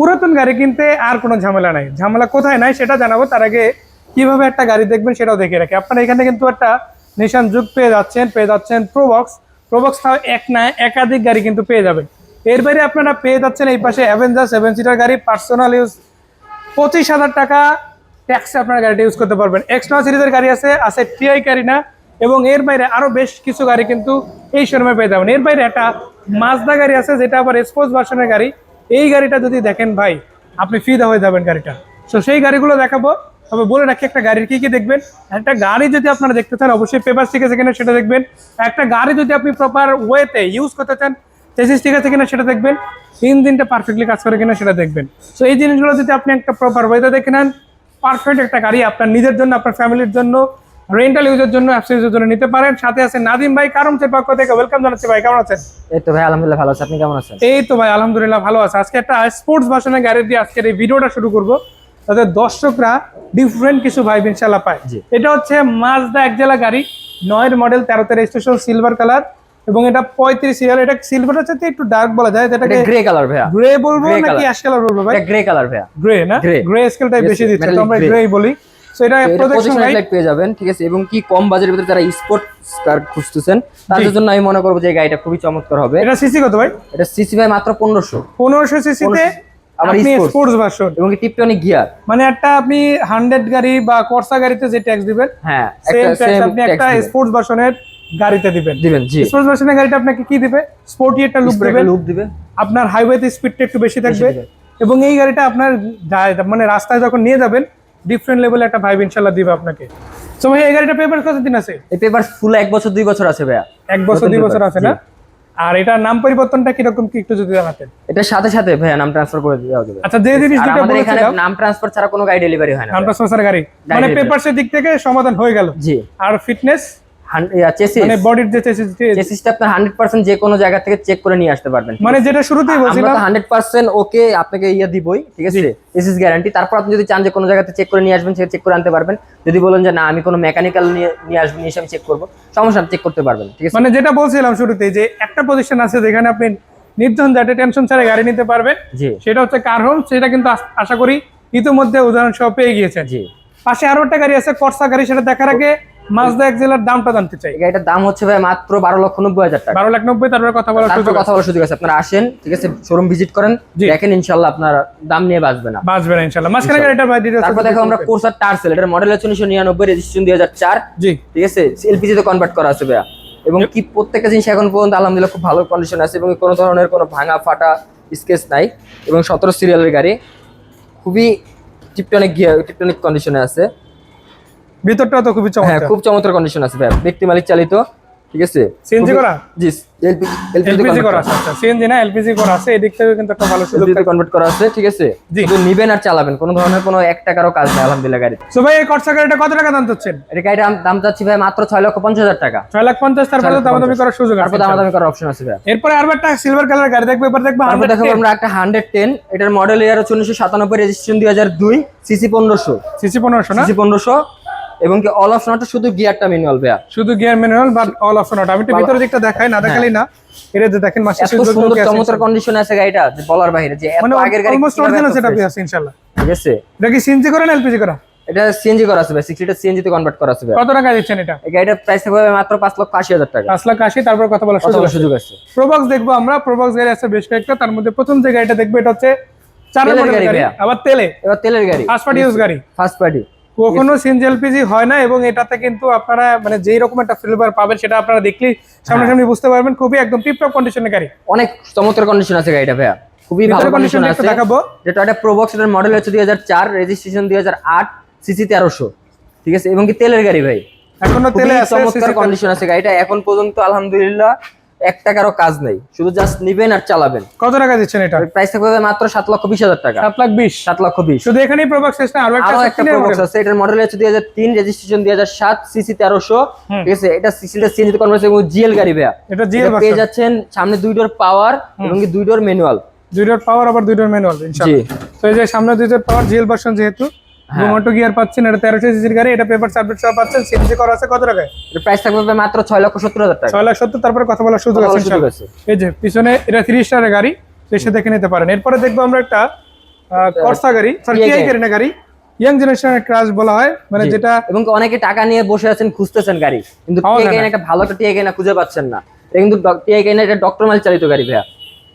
পুরাতন গাড়ি কিনতে আর কোনো ঝামেলা নাই। ঝামেলা কোথায় নাই সেটা জানাবো, তার আগে কিভাবে একটা গাড়ি দেখবেন সেটাও দেখে রাখি। আপনারা এখানে কিন্তু একটা নিশান যুগ পেয়ে যাচ্ছেন প্রোবক্স তাও এক না একাধিক গাড়ি কিন্তু পেয়ে যাবেন। এর বাইরে আপনারা পেয়ে যাচ্ছেন এই পাশে অ্যাভেঞ্জার 7 সিটার গাড়ি, পার্সোনাল ইউজ 25,000 টাকা ট্যাক্সে আপনারা গাড়িটা ইউজ করতে পারবেন। এক্সট্রা সিরিজের গাড়ি আছে টিআই কারিনা, এবং এর বাইরে আরো বেশ কিছু গাড়ি কিন্তু এই শোরুমে পেয়ে যাবেন। এর বাইরে একটা মাজদা গাড়ি আছে যেটা আবার স্পোর্টস ভার্সনের গাড়ি। এই গাড়িটা যদি দেখেন ভাই আপনি ফিদা হয়ে যাবেন গাড়িটা। তো সেই গাড়িগুলো দেখাবো, তবে বলে রাখি একটা গাড়ির কি দেখবেন। একটা গাড়ি যদি আপনারা দেখতে চান অবশ্যই পেপার ঠিক আছে কিনা সেটা দেখবেন। একটা গাড়ি যদি আপনি প্রপার ওয়েতে ইউজ করতে চান চেসিস ঠিক আছে কিনা সেটা দেখবেন। ইঞ্জিনটা পারফেক্টলি কাজ করে কিনা সেটা দেখবেন। তো এই জিনিসগুলো যদি আপনি একটা প্রপার ওয়েতে দেখে নেন, পারফেক্ট একটা গাড়ি আপনার নিজের জন্য, আপনার ফ্যামিলির জন্য, রেন্টাল ইউজের জন্য, অ্যাপস ইউজের জন্য নিতে পারেন। সাথে আছে নাদিম ভাই কারমচের পক্ষ থেকে, ওয়েলকাম জানাচ্ছি ভাই, কেমন আছেন? এই তো ভাই আলহামদুলিল্লাহ ভালো আছি, আপনি কেমন আছেন? এই তো ভাই আলহামদুলিল্লাহ ভালো আছে। আজকে একটা স্পোর্টস ভার্সনের গাড়ি দিয়ে আজকের এই ভিডিওটা শুরু করব, তাতে দর্শকরা ডিফারেন্ট কিছু ভাইব ইনশাআল্লাহ পায়। এটা হচ্ছে মাজদা একজেলা গাড়ি, 9 মডেল, 13তে রেজিস্ট্রেশন, সিলভার কালার, এবং এটা 35 ইয়ার। এটা সিলভারের সাথে একটু ডার্ক বলা যায়, এটাকে গ্রে কালার ভাইয়া। গ্রে বলবো নাকি অ্যাশ কালার বলবো ভাই? এটা গ্রে কালার ভাইয়া। গ্রে না, গ্রে স্কেলটাই বেশি দিচ্ছে, তো আমরা গ্রেই বলি। সো এটা প্রোটেকশন লাইট পেয়ে যাবেন, ঠিক আছে। এবং কি কম বাজেটের ভিতরে যারা স্পোর্ট কার খুঁজতেছেন তাদের জন্য আমি মনে করব যে এই গাড়িটা খুবই চমৎকার হবে। এটা সিসি কত ভাই? এটা সিসি ভাই মাত্র 1500 সিসি তে আবার স্পোর্টস ভার্সন, এবং টিপটনিক গিয়ার। মানে একটা আপনি 100 গাড়ি বা কর্সা গাড়িতে যে ট্যাক্স দিবেন, হ্যাঁ সেম আপনি একটা স্পোর্টস ভার্সনের গাড়িতে দিবেন। জি, স্পোর্টস ভার্সনের গাড়িটা আপনাকে কি দিবে? স্পোর্টি একটা লুক দিবে, আপনার হাইওয়েতে স্পিডটা একটু বেশি থাকবে, এবং এই গাড়িটা আপনার মানে রাস্তায় যখন নিয়ে যাবেন ডিফারেন্ট লেভেলে একটা ভাইব ইনশাআল্লাহ দিবে আপনাকে। সো ভাই এই গাড়িটা পেপার কতদিন আছে? এই পেপার ফুল 1 বছর 2 বছর আছে ভাইয়া। 1 বছর 2 বছর আছে না? আর এটার নাম পরিবর্তনটা কিরকম কি একটু যদি জানাতেন? এটা সাথে সাথে ভাইয়া নাম ট্রান্সফার করে দেওয়া যাবে। আচ্ছা, যে জিনিস দুটো আমাদের এখানে নাম ট্রান্সফার ছাড়া কোনো গাড়ি ডেলিভারি হয় না। নাম ট্রান্সফার গাড়ি মানে পেপারসের দিক থেকে সমাধান হয়ে গেল। জি। আর ফিটনেস চেসিস মানে বডির যে চেসিসটা আপনি 100% যে কোনো জায়গা থেকে চেক করে নিয়ে আসতে পারবেন। মানে যেটা শুরুতেই বলছিলাম, আমরা 100% ওকে আপনাকে দিবই, ঠিক আছে, চেসিস গ্যারান্টি। তারপর আপনি যদি চান যে কোনো জায়গাতে চেক করে নিয়ে আসবেন, সেটা চেক করে আনতে পারবেন। যদি বলেন যে না আমি কোনো মেকানিক্যাল নিয়ে আসবো, নিয়ে এসে আমি চেক করবো, সমস্যা চেক করতে পারবেন, ঠিক আছে। মানে যেটা বলছিলাম শুরুতেই যে একটা পজিশন আছে যেখানে আপনি নির্ঝঞ্ঝাটে টেনশন ছাড়া গাড়ি নিতে পারবেন, সেটা হচ্ছে কার হোম। সেটা কিন্তু আশা করি ইতিমধ্যে উদাহরণ সহ পেয়ে গিয়েছেন। জি। পাশে আরো একটা গাড়ি আছে কর্সা গাড়ি, সেটা দেখার আগে মাজদা এক্সেলের দামটা জানতে চাই। গাড়িটার দাম হচ্ছে ভাই মাত্র 12,90,000 টাকা। 12,90,000। তারপরে কথা বলার সুযোগ আছে। আপনারা আসেন, ঠিক আছে, শোরুম ভিজিট করেন, দেখেন, ইনশাআল্লাহ আপনার দাম নিয়ে বাঁচবে না ইনশাআল্লাহ। মাঝখানে গাড়িটার ভাই ডিটেইলস তারপর দেখো আমরা কোর্সা টার্সেল, এটার মডেল হচ্ছে 1999, রেজিস্ট্রেশন 2004। জি, ঠিক আছে, এলপিজি তে কনভার্ট করা আছে ভাইয়া। এবং কি প্রত্যেকটা জিনিস এখন পর্যন্ত আলহামদুলিল্লাহ খুব ভালো কন্ডিশন আছে, এবং কোনো ধরনের কোনো ভাঙা ফাটা স্কেচ নাই। এবং 17 সিরিয়ালের গাড়ি, খুবই টিপটনিক কন্ডিশনে আছে। ভিতরটাও তো খুবই চমৎকার। হ্যাঁ, খুব চমৎকার কন্ডিশন আছে ভাই, ব্যক্তি মালিক চালিত, ঠিক আছে। সিএনজি করা? জি, এলপিজি করা আছে। আচ্ছা, সিএনজি না এলপিজি করা আছে, এদিক থেকে কিন্তু একটা ভালো সুযোগ কনভার্ট করা আছে, ঠিক আছে। শুধু নিবেন আর চালাবেন, কোনো ধরনের কোনো 1 টাকারও কাজ নাই আলহামদুলিল্লাহ গাড়ি। সো ভাই এই কর্সা গাড়িটা কত টাকা দাম চাচ্ছেন? এই গাড়িটার দাম চাচ্ছি ভাই মাত্র 6,50,000 টাকা। 6,50,000। তারপরে দামাদামি করার সুযোগ আছে, তারপর দামাদামি করার অপশন আছে ভাই। এরপর আরো একটা সিলভার কালার গাড়ি দেখবো, এবার দেখবো আমরা একটা 110, এটার মডেল ইয়ার হচ্ছে 1997, রেজিস্ট্রেশন 2002, সিসি 1500। সিসি 1500 না? সিসি 1500, এবং কি অল অপশন আছে, শুধু গিয়ারটা ম্যানুয়াল ভাইয়া। শুধু gear manual but all option. আমি একটু ভিতরের দিকটা দেখাই, না দেখালেই না। এটা যে দেখেন সুন্দর চমৎকার কন্ডিশনে আছে গাড়িটা, যে বলার বাইরে, যে এত আগের গাড়ি অলমোস্ট অরিজিনাল সেটআপে আছে ইনশাআল্লাহ, ঠিক আছে। এটা কি সিএনজি করা না এলপিজি করা? এটা সিএনজি করা আছে ভাই, 60টা সিএনজি তে কনভার্ট করা আছে ভাই। কত টাকা দিচ্ছেন এটা? এই গাড়িটার প্রাইস থাকবে মাত্র 5,80,000 টাকা। 5,80,000। তারপর কথা বলার সুযোগ আছে। প্রোবক্স দেখবো আমরা, প্রোবক্স গাড়ি আছে বেশ কয়েকটা, তার মধ্যে প্রথম যে গাড়িটা দেখবো এটা হচ্ছে 4 মডেলের গাড়ি, আবার তেলের গাড়ি, ফার্স্ট পার্টি ইউজ গাড়ি। ফার্স্ট পার্টি কখনো সিএনজি এলপিজি হয় না, এবং এটাতে কিন্তু আপনারা মানে যেই রকম একটা ফ্লেভার পাবেন সেটা আপনারা দেখলেই সামনাসামনি বুঝতে পারবেন। খুবই একদম টিপটপ কন্ডিশনের গাড়ি, অনেক চমৎকার কন্ডিশন আছে গাড়িটা ভাইয়া, খুবই ভালো কন্ডিশন আছে। দেখাবো যেটা একটা প্রোবক্স, এর মডেল হচ্ছে 2004, রেজিস্ট্রেশন 2008, সিসি 1300, ঠিক আছে। এবং কি তেলের গাড়ি ভাই, এখনো তেলে আছে, চমৎকার কন্ডিশন আছে গাড়িটা। এখন পর্যন্ত আলহামদুলিল্লাহ 1 টাকারও কাজ নাই, শুধু জাস্ট নিবেন আর চালাবেন। কত টাকা দিচ্ছেন এটা? প্রাইস থাকবে মাত্র 7,20,000 টাকা। 7,20,000। 7,20,000 শুধু এখানেই প্রোবক্স আছে না? আরো একটা প্রোবক্স আছে, এটার মডেল হচ্ছে 2003, রেজিস্ট্রেশন 2007, সিসি 1300, ঠিক আছে। এটা সিসিটা সিএনজি তে কনভার্ট এবং জিএল গাড়ি ভাইয়া। এটা জিএল পেয়ে যাচ্ছেন সামনে 2 ডোর পাওয়ার এবং 2 ডোর ম্যানুয়াল। 2 ডোর পাওয়ার আবার 2 ডোর ম্যানুয়াল ইনশাআল্লাহ। তো এই যে সামনে 2 ডোর পাওয়ার জিএল ভার্সন, যেহেতু মোটো গিয়ার পাচ্ছেন, এটা 1300 সিসির গাড়ি, এটা পেপার সার্ভিস সহ পাচ্ছেন। সিএনজি করা আছে। কত টাকা? এর প্রাইস থাকবে মাত্র 6,70,000 টাকা। 6,70,000। তারপরে কথা বলার সুযোগ আছে ইনশাআল্লাহ। এই যে পিছনে এটা 3 স্টারের গাড়ি, এসে দেখে নিতে পারেন। এরপরে দেখবো আমরা একটা কর্সা গাড়ি, সরি TI টিআই গাড়ি না, গাড়ি ইয়াং জেনারেশনের ক্রাশ বলা হয়, মানে জি। যেটা এবং অনেকে টাকা নিয়ে বসে আছেন, খুঁজতেছেন গাড়ি, কিন্তু পাওয়া যায় না। একটা ভালো একটা টিআই না খুঁজে পাচ্ছেন না। এটা কিন্তু টিআই এটা ডক্টর মাইল চালিত গাড়ি ভাইয়া,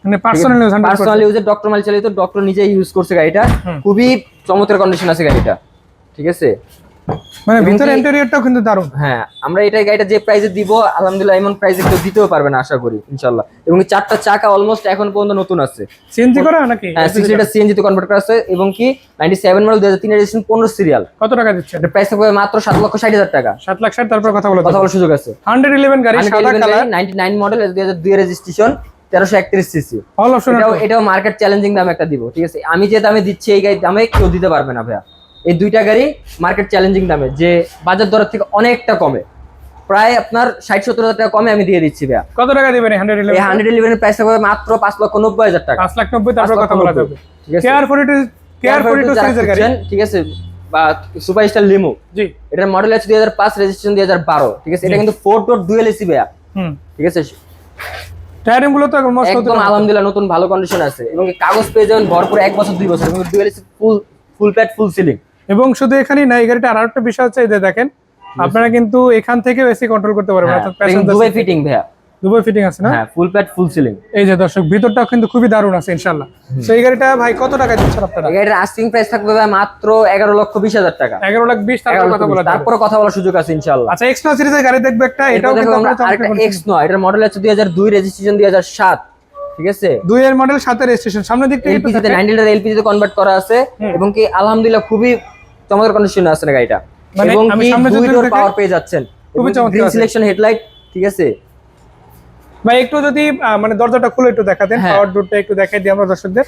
মানে পার্সোনাল ইউজ 100%। পার্সোনাল ইউজে ডক্টর মাইল চালিত, ডক্টর নিজেই ইউজ করছে গাড়িটা। খুবই চমৎকার কন্ডিশন আছে গাড়িটা, ঠিক আছে। মানে এবং ভিতরে কি- ইন্টেরিয়রটাও কিন্তু দারুণ। হ্যাঁ, আমরা এটা গাড়িটা যে প্রাইসে দিব আলহামদুলিল্লাহ এমন প্রাইসে কেউ দিতেও পারবে না আশা করি ইনশাআল্লাহ। এবং এই চারটা চাকা অলমোস্ট এখন পর্যন্ত নতুন আছে। সিএনজি করা নাকি? হ্যাঁ, 6 লিটার সিএনজি তে কনভার্ট করা আছে। এবং কি 97 মডেল 2003 রেজিস্ট্রেশন 15 সিরিয়াল। কত টাকা দিচ্ছেন? এটা প্রাইস থাকবে মাত্র 7,60,000 টাকা। 7,60,000। তারপর কথা বলা কথা বলার সুযোগ আছে। 111 গাড়ি, সাদা colour, 99 model 2002 registration, 1331 CC. All option. এটাও মার্কেট চ্যালেঞ্জিং দাম একটা দিব, ঠিক আছে। আমি যে দামে দিচ্ছি এই গাড়ির দামে কেউ দিতে পারবে না ভাইয়া। এই দুইটা গাড়ি মার্কেট চ্যালেঞ্জিং দামে, যে বাজার দরের থেকে অনেকটা কমে, প্রায় আপনার 60-70,000 টাকা কমে আমি দিয়ে দিচ্ছি ভাইয়া। কত টাকা দিবেন এই 111? এই 111 এর প্রাইস থাকবে মাত্র 5,90,000 টাকা। 5,90,000। তারপর কথা বলা যাবে। ঠিক আছে। কেয়ার 42 যারা সিরিজের গাড়ি, খুঁজছেন, ঠিক আছে, বা সুপারস্টার লিমো, জি। এটার মডেল আছে 2005, রেজিস্ট্রেশন 2012, ঠিক আছে। এটা কিন্তু 4 ডোর ডুয়াল এসি ভাইয়া, ঠিক আছে। টায়ারিং গুলো তো মস্ত নতুন। একদম আলহামদুলিল্লাহ নতুন ভালো কন্ডিশন আছে। এবং এই কাগজ পেয়ে যাবেন ভরপুর 1 বছর 2 বছর। এবং ডুয়াল এসি ফুল প্যাড ফুল সিলিং। এবং শুধু এখানেই না, এই গাড়িটা আরেকটা বিষয় আছে, এই যে দেখেন আপনারা কিন্তু এখান থেকে এসি কন্ট্রোল করতে পারবেন, অর্থাৎ প্যাসেঞ্জার দুবাই ফিটিং ভাইয়া, দুবাই ফিটিং আছে না? হ্যাঁ, ফুল প্যাড ফুল সিলিং। এই যে দর্শক, ভিতরটাও কিন্তু খুবই দারুণ আছে ইনশাআল্লাহ। তো এই গাড়িটা ভাই কত টাকা দিচ্ছেন আপনারা? এই গাড়ির আস্কিং প্রাইস থাকবে ভাই মাত্র 11,20,000 টাকা। 11,20,000। তারপর কথা বলা যাবে। তারপরে কথা বলার সুযোগ আছে ইনশাআল্লাহ। আচ্ছা, এক্সট্রা সিরিজের গাড়ি দেখবে একটা, এটাও কিন্তু আমরা আপনারা আরেকটা এক্স নয়, এটার মডেল আছে 2002, রেজিস্ট্রেশন 2007, ঠিক আছে। 2 এর মডেল, 7 এর রেজিস্ট্রেশন। সামনের দিকটা এলপিজি তে 9 লিটার এলপিজি তে কনভার্ট করা আছে। এবং কি আলহামদুলিল্লাহ খুবই চমৎকার কন্ডিশনে আছে না গাড়িটা। মানে এবং আমি কি সামনে যদি 2 ডোর দেখে- পাওয়ার পেয়ে যাচ্ছেন, খুবই চমৎকার গ্রিন আছে। সিলেকশন হেডলাইট, ঠিক আছে। ভাই একটু যদি মানে দরজাটা খুলে একটু দেখাতেন, হ্যাঁ। পাওয়ার ডোরটা একটু দেখাই দিই আমরা দর্শকদের।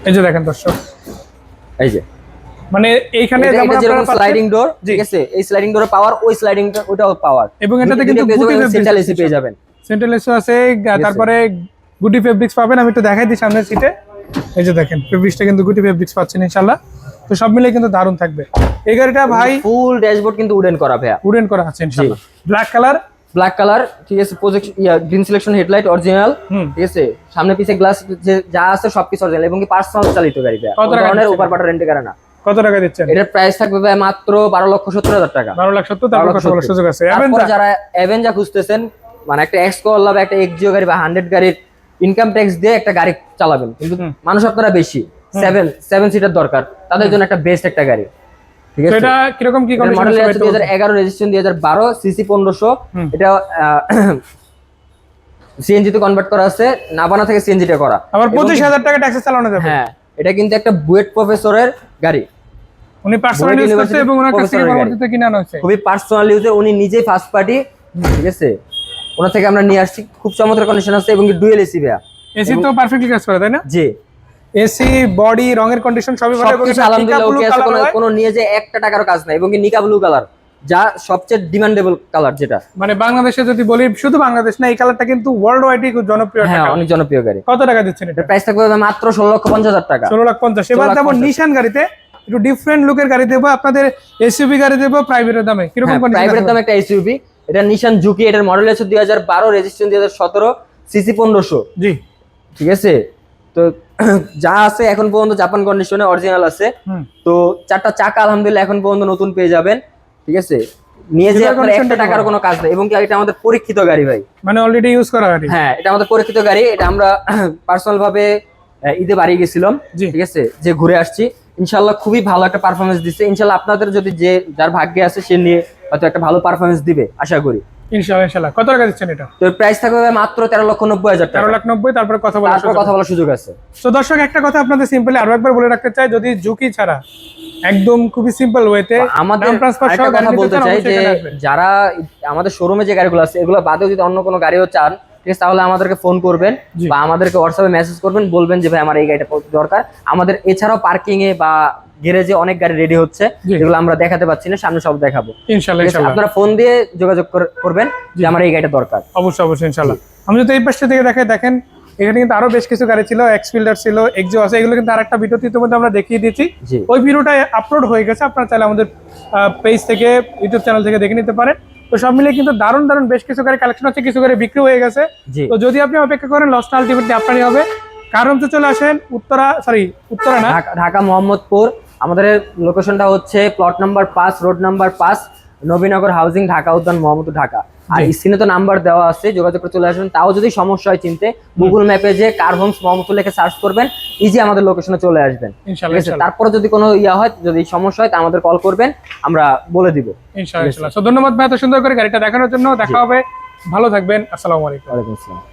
এই যে দেখেন দর্শক, এই যে মানে এইখানে এটা যেমন যেরকম আপনারা পাচ্ছেন- স্লাইডিং ডোর, জি। ঠিক আছে। এই স্লাইডিং ডোরের পাওয়ার, ওই স্লাইডিং ওটাও পাওয়ার। এবং এটাতে কিন্তু সেন্ট্রাল এসি পেয়ে যাবেন। সেন্ট্রাল এসি আছে, তারপরে গুডি ফেব্রিক্স পাবেন। আমি একটু দেখাই দিই সামনের সিটে। এই যে দেখেন, ফেব্রিক্সটা কিন্তু গুডি ফেব্রিক্স পাচ্ছেন ইনশাআল্লাহ। তো সব মিলে কিন্তু দারুণ থাকবে এই গাড়িটা ভাই। ফুল ড্যাশবোর্ড কিন্তু উডেন করা ভাইয়া, উডেন করা আছে ইনশাআল্লাহ। ব্ল্যাক কালার, ব্ল্যাক কালার, ঠিক আছে। Project green selection headlight original, ঠিক আছে। সামনে পিছে গ্লাস যা আছে সবকিছু অরিজিনাল। এবং কি পার্সোনাল চালিত গাড়ি ভাইয়া, কত কোনো টাকা ধরনের দিচ্ছেন? ওভার পাটা রেন্টে করে না। কত টাকা দিচ্ছেন? এটার প্রাইস থাকবে ভাই মাত্র 12,70,000 টাকা। 12,70,000। তারপর কথা বলার সুযোগ আছে। তারপরে অ্যাভেঞ্জার, যারা অ্যাভেঞ্জার খুঁজতেছেন, মানে একটা এক্স করলা বা একটা এক্সজিও গাড়ি বা 100 গাড়ির ইনকাম ট্যাক্স দিয়ে একটা গাড়ি চালাবেন, কিন্তু মানুষ আপনারা বেশি 7 সিটার দরকার, তাদের জন্য একটা বেস্ট একটা গাড়ি, ঠিক তো আছে। এটা কিরকম কি কন্ডিশন মডেল আছে? আছে 2011, রেজিস্ট্রেশন 2012, সিসি 1500। এটা সিএনজি তে কনভার্ট করা আছে, নাভানা থেকে সিএনজি টা করা। আবার 25,000 টাকা ট্যাক্সে চালানো যাবে। হ্যাঁ, এটা কিন্তু একটা বুয়েট প্রফেসরের গাড়ি, উনি পার্সোনাল ইউজ করতে এবং ওনার কাছ থেকে পরবর্তীতে কিনে আনা হয়েছে। খুবই পার্সোনাল ইউজে, উনি নিজেই ফার্স্ট পার্টি, ঠিক আছে। ওনার থেকে আমরা নিয়ে আসছি, খুব চমৎকার কন্ডিশন আছে। এবং ডুয়েল এসি ভাইয়া, এসি তো পারফেক্টলি কাজ করে, তাই না? জি। এসি, বডি, রঙের কন্ডিশন সবই ভালো। এবং সবকিছু এটা আলহামদুলিল্লাহ blue ওকে আছে, color হয়। কোনো নিয়ে যে 1 টাকারও কাজ নাই। এবং কি নিকা ব্লু কালার, যা সবচেয়ে ডিমান্ডেবল কালার, যেটা মানে বাংলাদেশে যদি বলি, শুধু বাংলাদেশ না, এই কালারটা কিন্তু ওয়ার্ল্ড ওয়াইডই খুব জনপ্রিয় একটা হ্যাঁ, colour। অনেক জনপ্রিয় গাড়ি। কত টাকা দিচ্ছেন এটা? এটার প্রাইস থাকবে মাত্র 16,50,000 টাকা। 16,50,000। এবার যেমন 16,50,000 নিশান গাড়িতে একটু ডিফারেন্ট লুকের গাড়ি দেবো আপনাদের, এসইউভি গাড়ি দেবো প্রাইভেটের দামে। কিরকম কন্ডিশন? প্রাইভেটের দাম একটা এসইউভি, এটা নিশান জুকি, এটার মডেল আছে 2012, রেজিস্ট্রেশন 2017, সিসি 1500, জি। ঠিক আছে। তো যা আছে এখন পর্যন্ত জাপান কন্ডিশনে অরিজিনাল আছে। তো চারটা চাকা আলহামদুলিল্লাহ এখন পর্যন্ত নতুন পেয়ে যাবেন, ঠিক আছে। নিয়ে যে আপনার 1 টাকার কোনো কাজ নেই। এবং কি এটা আমাদের পরীক্ষিত গাড়ি ভাই, মানে অলরেডি ইউজ করা গাড়ি। হ্যাঁ, এটা আমাদের পরীক্ষিত গাড়ি। এটা আমরা পার্সোনাল ভাবে ঈদে বাড়ি গেছিলাম, জি। ঠিক আছে, যে ঘুরে আসছি। ইনশাল্লাহ খুবই ভালো একটা পারফরমেন্স দিচ্ছে। ইনশাল্লাহ আপনাদের যদি যার ভাগ্যে আছে সে নিয়ে হয়তো একটা ভালো পারফরমেন্স দিবে আশা করি। ইনশাআল্লাহ ইনশাআল্লাহ। কত টাকা দিচ্ছেন এটা? তো প্রাইস থাকবে মাত্র 13,90,000 টাকা। 13,90,000। তারপরে কথা বলার তারপর সুযোগ কথা বলার সুযোগ আছে। তো দর্শক, একটা কথা আপনাদের সিম্পলি আরো একবার বলে রাখতে চাই, যদি ঝুঁকি ছাড়া একদম খুবই সিম্পল ওয়েতে আমাদের ট্রান্সফার সহ আরেকটা গাড়ি কথা নিতে বলতে চান, চাই অবশ্যই যে এখানে আসবেন। যারা আমাদের শোরুমে যে গাড়িগুলো আছে এগুলো বাদেও যদি অন্য কোনো গাড়িও চান, ঠিক আছে, তাহলে আমাদেরকে ফোন করবেন জি। বা আমাদেরকে হোয়াটসঅ্যাপে মেসেজ করবেন, বলবেন যে ভাই আমার এই গাড়িটা দরকার। আমাদের এছাড়াও পার্কিং এ বা গ্যারেজে অনেক গাড়ি রেডি হচ্ছে, জি। যেগুলো আমরা দেখাতে পাচ্ছি না, সামনে সব দেখাবো। ইনশাআল্লাহ ঠিক আছে? ইনশাআল্লাহ। আপনারা ফোন দিয়ে যোগাযোগ করবেন যে আমার এই গাড়িটা দরকার। অবশ্যই অবশ্যই ইনশাআল্লাহ। আমি যদি এই পাশটা থেকে দেখেন, এখানে কিন্তু আরো বেশ কিছু গাড়ি ছিল, এক্সফিল্ডার ছিল, এক্সিও আছে। এগুলো কিন্তু আরেকটা ভিডিওতে ইতিমধ্যে আমরা দেখিয়ে দিয়েছি। জি। ওই ভিডিওটা আপলোড হয়ে গেছে, আপনারা চাইলে আমাদের পেজ থেকে, ইউটিউব চ্যানেল থেকে দেখে নিতে পারেন। তো সব মিলিয়ে কিন্তু দারুণ দারুণ বেশ কিছু গাড়ি কালেকশন আছে, কিছু গাড়ি বিক্রি হয়ে গেছে। জি। তো যদি আপনি অপেক্ষা করেন, লসটা আলটিমেটলি আপনারই হবে। কারণে চলে আসেন উত্তরা না, ঢাকা মোহাম্মদপুর। আমাদের লোকেশনটা হচ্ছে plot number 5, road number 5, Nabinagar housing, Dhaka উদ্যান, মোহাম্মদপুর, ঢাকা। আর জি। স্ক্রিনে তো নাম্বার দেওয়া আছে, যোগাযোগ করে চলে আসবেন। তাও যদি সমস্যা হয় চিনতে, গুগল ম্যাপে যে কার হোমস মোহাম্মদপুর লিখে সার্চ করবেন, ইজি আমাদের লোকেশনে চলে আসবেন। ঠিক ইনশাআল্লাহ আছে, তারপরে যদি কোনো হয়, যদি সমস্যা হয়, তা আমাদের কল করবেন, আমরা বলে দিব। ইনশাআল্লাহ। ধন্যবাদ ভাই এত সুন্দর করে গাড়িটা দেখানোর জন্য। দেখা হবে, ভালো থাকবেন, আসসালামু আলাইকুম। ওয়ালাইকুম আসসালাম।